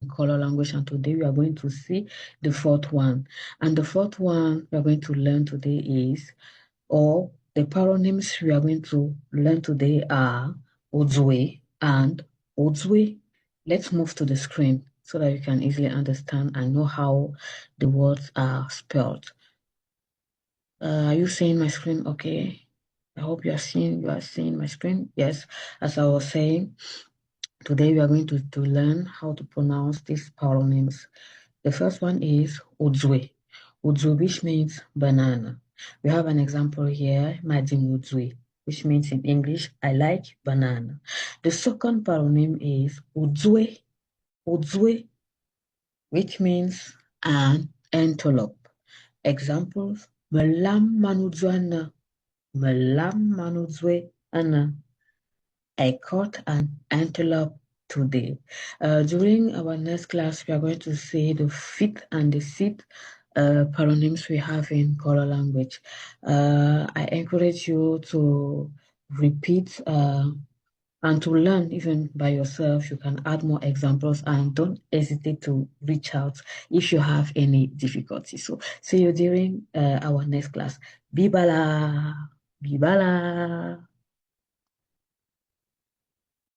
kɔlɔ language, and today we are going to see the fourth one. And the fourth one we are going to learn today is, or the paronyms we are going to learn today are odzwe and odzwe. Let's move to the screen so that you can easily understand and know how the words are spelled. Are you seeing my screen? Okay. I hope you are seeing my screen. Yes, as I was saying, today we are going to learn how to pronounce these paronyms. The first one is odzwe. Odzwe, which means banana. We have an example here, Madim odzwe, which means in English, I like banana. The second paronym is odzwe. Odzwe, which means an antelope. Examples, melam manudzwana. Melam manudzwe ana. I caught an antelope today. During our next class, we are going to see the fifth and the sixth paronyms we have in kɔlɔ language. I encourage you to repeat and to learn even by yourself. You can add more examples and don't hesitate to reach out if you have any difficulty. So see you during our next class. Bibala. Bibala.